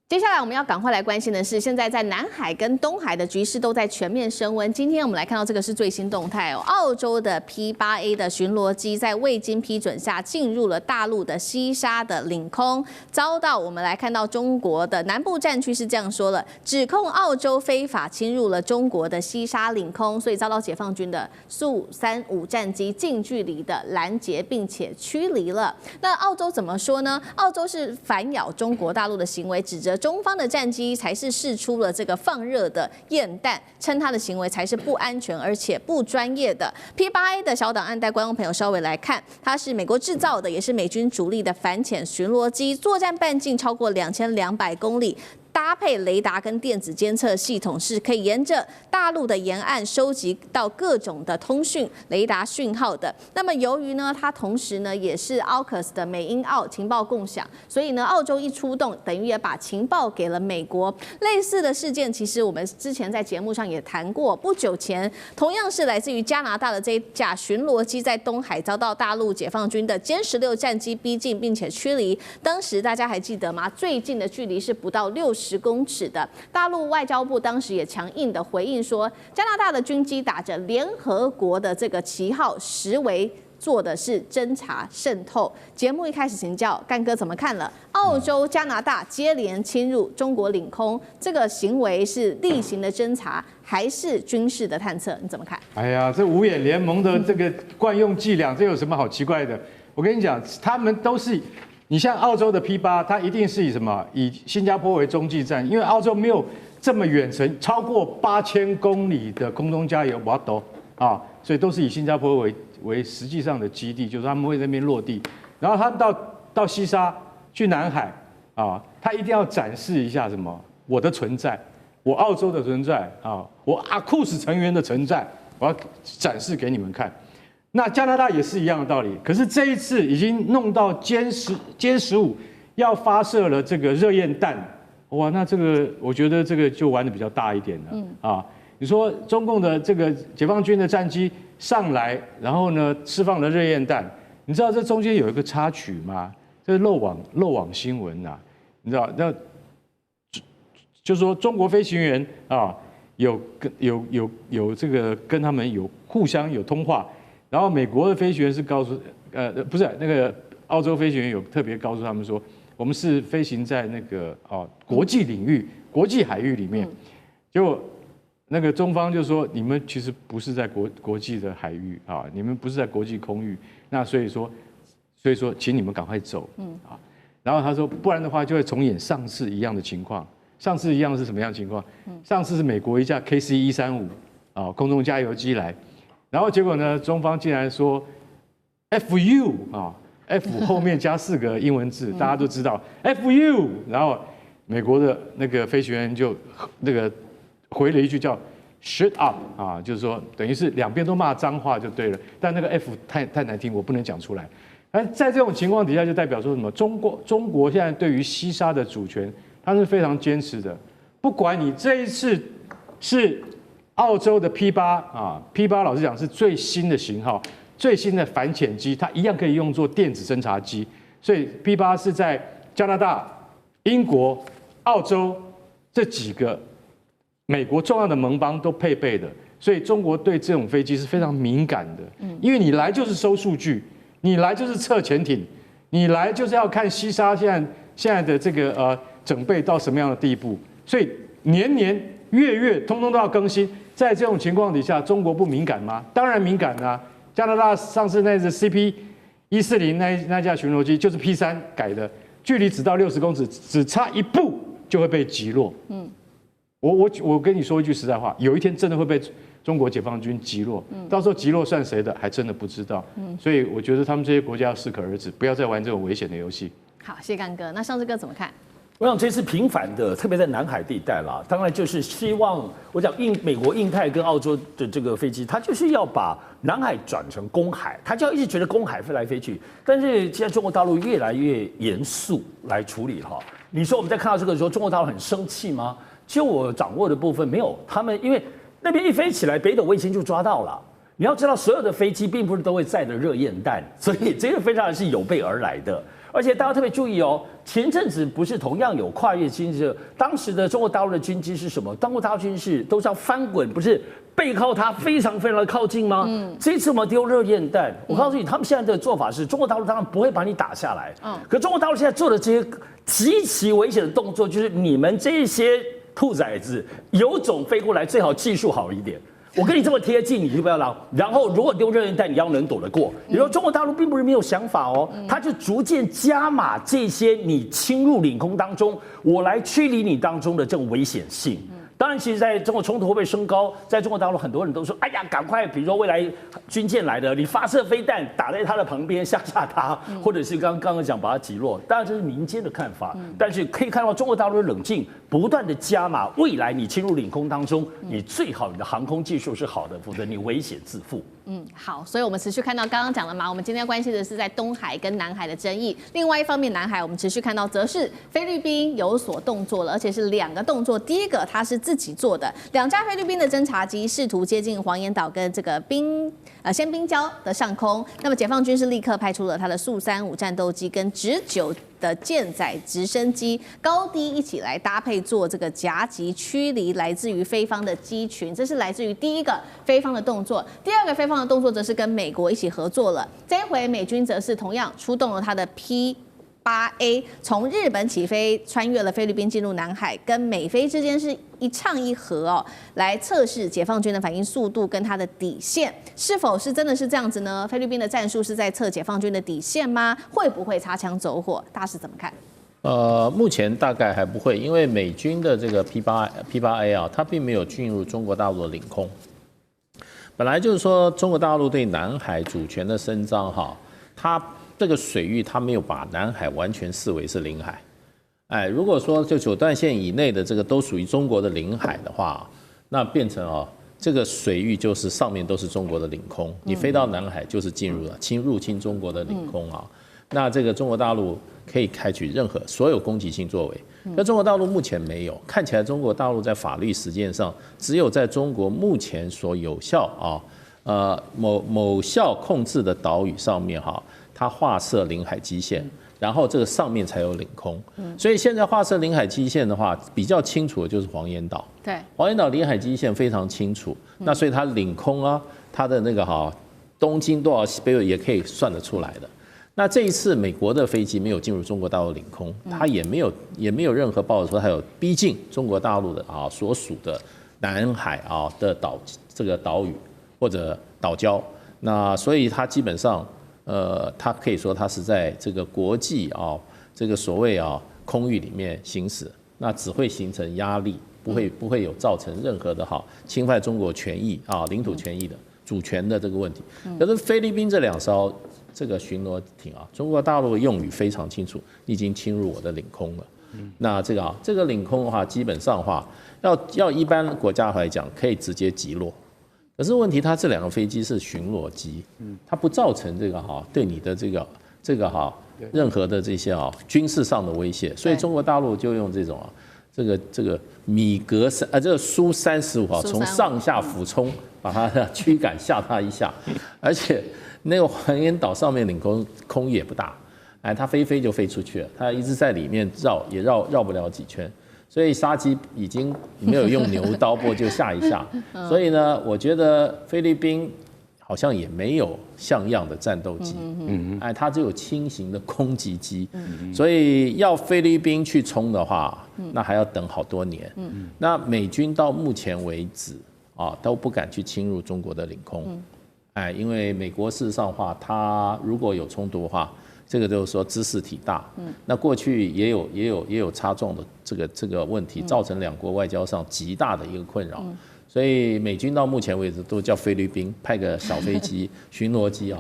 接下来我们要赶快来关心的是，现在在南海跟东海的局势都在全面升温。今天我们来看到这个是最新动态哦，澳洲的 P8A 的巡逻机在未经批准下进入了大陆的西沙的领空，遭到我们来看到中国的南部战区是这样说了，指控澳洲非法侵入了中国的西沙领空，所以遭到解放军的苏535战机近距离的拦截并且驱离了。那澳洲怎么说呢？澳洲是反咬中国大陆的行为，指责中方的战机才是释出了这个放热的焰弹，称他的行为才是不安全而且不专业的。P8A 的小档案带观众朋友稍微来看，它是美国制造的，也是美军主力的反潜巡逻机，作战半径超过2200公里。搭配雷达跟电子监测系统，是可以沿着大陆的沿岸收集到各种的通讯雷达讯号的。那么由于呢，它同时呢也是 AUKUS 的美英澳情报共享，所以呢，澳洲一出动，等于也把情报给了美国。类似的事件，其实我们之前在节目上也谈过。不久前，同样是来自于加拿大的这一架巡逻机在东海遭到大陆解放军的歼16战机逼近，并且驱离。当时大家还记得吗？最近的距离是不到60公尺的。大陆外交部当时也强硬的回应说，加拿大的军机打着联合国的这个旗号，实为做的是侦查渗透。节目一开始请教干哥怎么看了？澳洲、加拿大接连侵入中国领空，这个行为是例行的侦查，还是军事的探测？你怎么看？哎呀，这五眼联盟的这个惯用伎俩，这有什么好奇怪的？我跟你讲，他们都是。你像澳洲的 P8，它一定是以什么？以新加坡为中继站，因为澳洲没有这么远程，超过8000公里的空中加油瓦斗啊，所以都是以新加坡为实际上的基地，就是他们会在那边落地，然后他们到西沙去南海啊，他一定要展示一下什么？我的存在，我澳洲的存在啊，我AUKUS成员的存在，我要展示给你们看。那加拿大也是一样的道理，可是这一次已经弄到歼15要发射了这个热焰弹，哇，那这个我觉得这个就玩的比较大一点了啊。你说中共的这个解放军的战机上来，然后呢释放了热焰弹，你知道这中间有一个插曲吗？这是漏网新闻啊，你知道那就是说中国飞行员啊有这个跟他们有互相有通话。然后美国的飞行员是告诉，不是那个澳洲飞行员有特别告诉他们说，我们是飞行在那个国际领域、国际海域里面。结果那个中方就说，你们其实不是在国际的海域啊，你们不是在国际空域。那所以说，请你们赶快走啊。然后他说，不然的话就会重演上次一样的情况。上次一样是什么样的情况？上次是美国一架 KC-135空中加油机来。然后结果呢？中方竟然说 "FU" F 后面加4个英文字，大家都知道 "FU"。然后美国的那个飞行员就那个回了一句叫 "Shut up" 就是说等于是两边都骂脏话就对了。但那个 F 太难听，我不能讲出来。而在这种情况底下，就代表说什么？中国现在对于西沙的主权，它是非常坚持的。不管你这一次是澳洲的 P8 老实讲是最新的型号，最新的反潜机，它一样可以用作电子侦察机。所以 P8 是在加拿大、英国、澳洲这几个美国重要的盟邦都配备的。所以中国对这种飞机是非常敏感的，因为你来就是收数据，你来就是测潜艇，你来就是要看西沙现在的这个整备到什么样的地步，所以年月通通都要更新。在这种情况底下，中国不敏感吗？当然敏感啊！加拿大上次那只 CP-140那架巡逻机就是 P3改的，距离只到60公尺，只差1步就会被击落。我跟你说一句实在话，有一天真的会被中国解放军击落，到时候击落算谁的，还真的不知道。所以我觉得他们这些国家要适可而止，不要再玩这种危险的游戏。好，谢谢干哥。那上次哥怎么看？我想这次频繁的，特别在南海地带啦，当然就是希望我讲美国、印太跟澳洲的这个飞机，它就是要把南海转成公海，它就要一直觉得公海飞来飞去。但是现在中国大陆越来越严肃来处理哈。你说我们在看到这个时候，中国大陆很生气吗？就我掌握的部分没有，他们因为那边一飞起来，北斗卫星就抓到了。你要知道，所有的飞机并不是都会载着热焰弹，所以这个飞机是有备而来的。而且大家特别注意哦，前阵子不是同样有跨越军事，当时的中国大陆的军机是什么？中国大陆军事都是要翻滚，不是背靠它非常非常的靠近吗？这次我们丢热焰弹，我告诉你，他们现在的做法是中国大陆当然不会把你打下来，可中国大陆现在做的这些极其危险的动作，就是你们这些兔崽子有种飞过来，最好技术好一点。我跟你这么贴近，你就不要让。然后，如果丢热焰弹，你要能躲得过。你说中国大陆并不是没有想法哦，他就逐渐加码这些你侵入领空当中，我来驱离你当中的这种危险性。当然，其实在中国冲突会不会升高？在中国大陆，很多人都说：“哎呀，赶快，比如说未来军舰来的，你发射飞弹打在他的旁边，吓吓他，或者是刚刚讲把他击落。”当然这是民间的看法，但是可以看到中国大陆的冷静，不断的加码。未来你侵入领空当中，你最好你的航空技术是好的，否则你危险自负。好，所以我们持续看到刚刚讲了嘛，我们今天要关心的是在东海跟南海的争议。另外一方面，南海我们持续看到则是菲律宾有所动作了，而且是2个动作。第一个，它是自己做的，2架菲律宾的侦察机试图接近黄岩岛跟这个仙宾礁的上空。那么解放军是立刻派出了他的速35战斗机跟直9的舰载直升机，高低一起来搭配做这个夹击驱离来自于菲方的机群。这是来自于第一个菲方的动作。第2个菲方的动作则是跟美国一起合作了。这一回美军则是同样出动了他的 P8A， 从日本起飞，穿越了菲律宾进入南海，跟美菲之间是一唱一和哦，来测试解放军的反应速度跟它的底线，是否是真的是这样子呢？菲律宾的战术是在测解放军的底线吗？会不会擦枪走火？大师怎么看？目前大概还不会，因为美军的这个 P8A 啊，它并没有进入中国大陆的领空。本来就是说，中国大陆对南海主权的伸张哈，它这个水域它没有把南海完全视为是领海。哎，如果说就9段线以内的这个都属于中国的领海的话，那变成这个水域就是上面都是中国的领空，你飞到南海就是进入了入侵中国的领空啊。那这个中国大陆可以采取所有攻击性作为，那中国大陆目前没有，看起来中国大陆在法律实践上，只有在中国目前所有效某效控制的岛屿上面它划设领海基线，然后这个上面才有领空。所以现在划设领海基线的话，比较清楚的就是黄岩岛。对，黄岩岛领海基线非常清楚，那所以它领空它的那个东经多少西北也可以算得出来的。那这一次美国的飞机没有进入中国大陆领空，它也没有任何报道说它有逼近中国大陆的所属的南海的岛屿或者岛礁。那所以它基本上它可以说它是在这个国际这个所谓空域里面行驶，那只会形成压力，不会有造成任何的侵犯中国权益领土权益的主权的这个问题。可是菲律宾这2艘这个巡逻艇中国大陆的用语非常清楚，你已经侵入我的领空了。那这个领空的话，基本上的话，要一般国家来讲，可以直接击落。可是问题，它这2个飞机是巡逻机，它不造成这个对你的这个任何的这些军事上的威胁，所以中国大陆就用这种这个米格这个苏35从上下俯冲把它驱赶吓它一下，而且那个黄岩岛上面领空也不大，它飞就飞出去了，它一直在里面也绕不了几圈。所以杀鸡已经没有用牛刀不就吓一下，所以呢，我觉得菲律宾好像也没有像样的战斗机，它只有轻型的攻击机，所以要菲律宾去冲的话，那还要等好多年。那美军到目前为止都不敢去侵入中国的领空，因为美国事实上的话，它如果有冲突的话，这个就是说知识体大，那过去也有擦撞的这个问题，造成2国外交上极大的一个困扰。所以美军到目前为止都叫菲律宾派个小飞机、巡逻机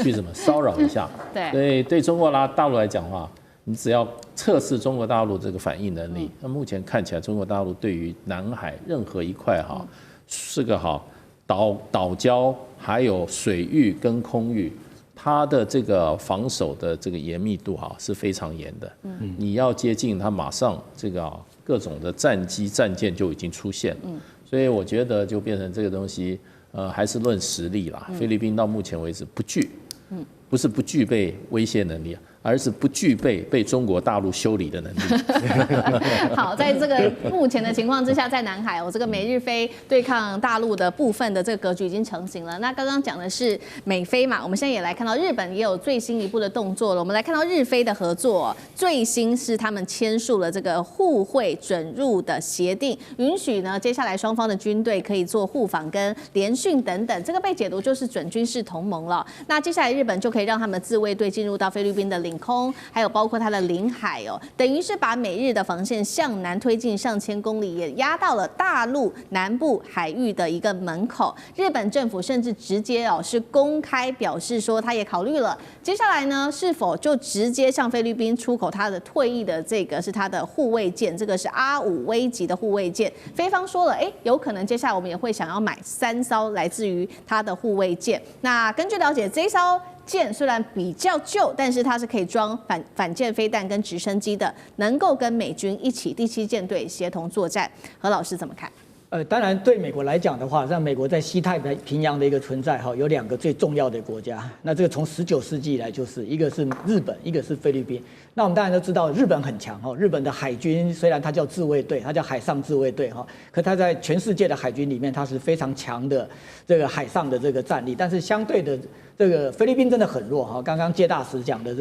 去骚扰一下。对，所以对中国大陆来讲的话，你只要测试中国大陆这个反应能力，那目前看起来中国大陆对于南海任何一块是个岛礁，还有水域跟空域，它的这个防守的这个严密度是非常严的。你要接近它，马上这个各种的战机战舰就已经出现。所以我觉得就变成这个东西，还是论实力啦。菲律宾到目前为止不惧。不是不具备威胁能力，而是不具备被中国大陆修理的能力。好，在这个目前的情况之下，在南海这个美日菲对抗大陆的部分的这个格局已经成型了。那刚刚讲的是美菲嘛，我们现在也来看到日本也有最新一步的动作了。我们来看到日菲的合作，最新是他们签署了这个互惠准入的协定，允许呢接下来双方的军队可以做互访跟联训等等，这个被解读就是准军事同盟了。那接下来日本就可以让他们的自卫队进入到菲律宾的领空，还有包括它的领海等于是把美日的防线向南推进上千公里，也压到了大陆南部海域的一个门口。日本政府甚至直接是公开表示说，他也考虑了接下来呢是否就直接向菲律宾出口他的退役的这个是他的护卫舰，这个是R5危级的护卫舰。菲方说了，有可能接下来我们也会想要买3艘来自于他的护卫舰。那根据了解，这艘舰虽然比较旧，但是它是可以装反舰飞弹跟直升机的，能够跟美军一起第7舰队协同作战。何老师怎么看？当然，对美国来讲的话，像美国在西太平洋的一个存在，有2个最重要的国家。那这个从19世纪以来，就是一个是日本，一个是菲律宾。那我们当然都知道，日本很强日本的海军虽然它叫自卫队，它叫海上自卫队可它在全世界的海军里面，它是非常强的这个海上的这个战力。但是相对的，这个菲律宾真的很弱刚刚介大使讲的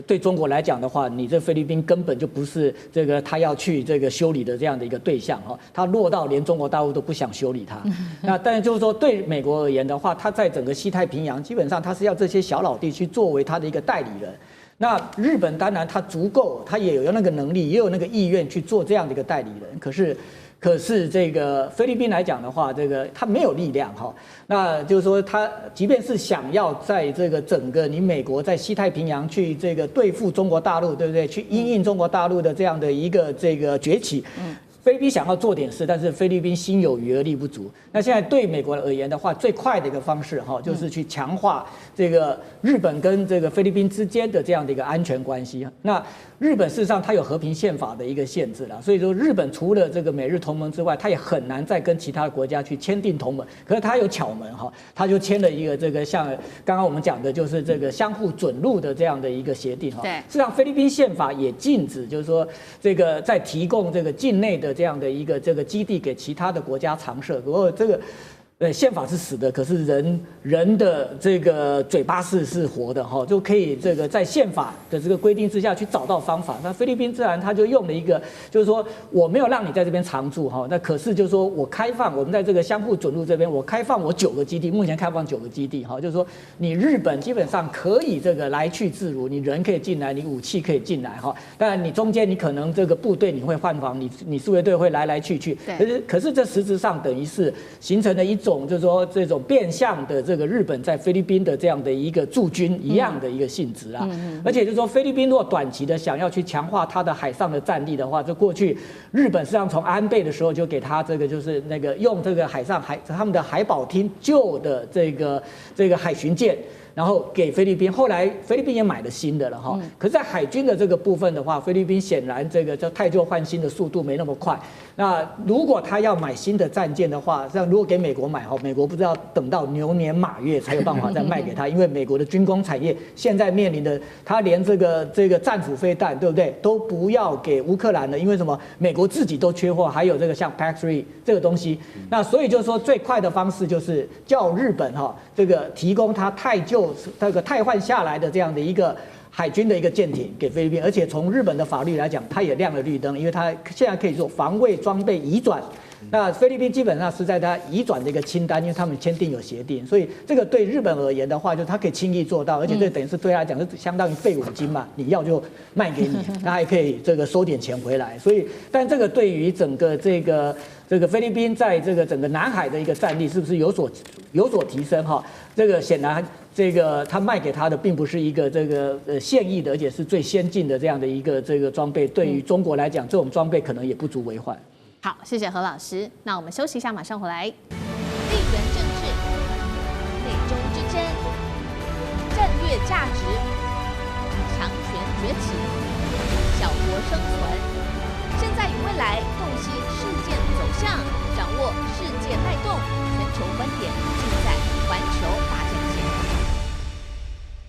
对中国来讲的话，你这菲律宾根本就不是这个他要去这个修理的这样的一个对象它弱到连中国大陆都不想修理它。那但是就是说，对美国而言的话，它在整个西太平洋基本上它是要这些小老弟去作为它的一个代理人。那日本当然它足够，它也有那个能力，也有那个意愿去做这样的一个代理人。可是这个菲律宾来讲的话，这个它没有力量那就是说，它即便是想要在这个整个你美国在西太平洋去这个对付中国大陆，对不对？去因应中国大陆的这样的一个这个崛起。菲律宾想要做点事，但是菲律宾心有余而力不足。那现在对美国而言的话，最快的一个方式就是去强化这个日本跟这个菲律宾之间的这样的一个安全关系。那日本事实上它有和平宪法的一个限制所以说日本除了这个美日同盟之外，它也很难再跟其他的国家去签订同盟。可是它有巧门它就签了一个这个像刚刚我们讲的，就是这个相互准入的这样的一个协定对，事实上菲律宾宪法也禁止，就是说这个在提供这个境内的这样的一个这个基地给其他的国家常设。不过这个宪法是死的，可是人的这个嘴巴是活的就可以这个在宪法的这个规定之下去找到方法。那菲律宾自然他就用了一个，就是说我没有让你在这边常住那可是就是说我开放，我们在这个相互准入这边，我开放我9个基地，目前开放9个基地就是说你日本基本上可以这个来去自如，你人可以进来，你武器可以进来当然你中间你可能这个部队你会换防，你自卫队会来去，可是这实质上等于是形成了一种就是说这种变相的这个日本在菲律宾的这样的一个驻军一样的一个性质而且就是说菲律宾如果短期的想要去强化它的海上的战力的话，就过去日本实际上从安倍的时候就给他这个就是那个用这个他们的海保厅旧的这个海巡舰。然后给菲律宾，后来菲律宾也买了新的了可是，在海军的这个部分的话，菲律宾显然这个叫汰旧换新的速度没那么快。那如果他要买新的战舰的话，像如果给美国买美国不知道等到牛年马月才有办法再卖给他，因为美国的军工产业现在面临的，他连这个战斧飞弹对不对都不要给乌克兰了，因为什么？美国自己都缺货，还有这个像 PAC-3 这个东西。那所以就是说，最快的方式就是叫日本这个提供他汰换下来的这样的一个海军的一个舰艇给菲律宾，而且从日本的法律来讲，它也亮了绿灯，因为它现在可以做防卫装备移转。那菲律宾基本上是在它移转的一个清单，因为他们签订有协定，所以这个对日本而言的话，就它可以轻易做到，而且这等于是对他来讲是相当于废五金嘛，你要就卖给你，他还可以这个收点钱回来。所以，但这个对于整个这个菲律宾在这个整个南海的一个战力是不是有所提升这个显然。这个他卖给他的并不是一个这个现役的，而且是最先进的这样的一个这个装备。对于中国来讲，这种装备可能也不足为患。好，谢谢何老师。那我们休息一下，马上回来。地缘政治、美中之争、战略价值、强权崛起、小国生存，现在与未来洞悉事件走向，掌握世界脉动，全球观点。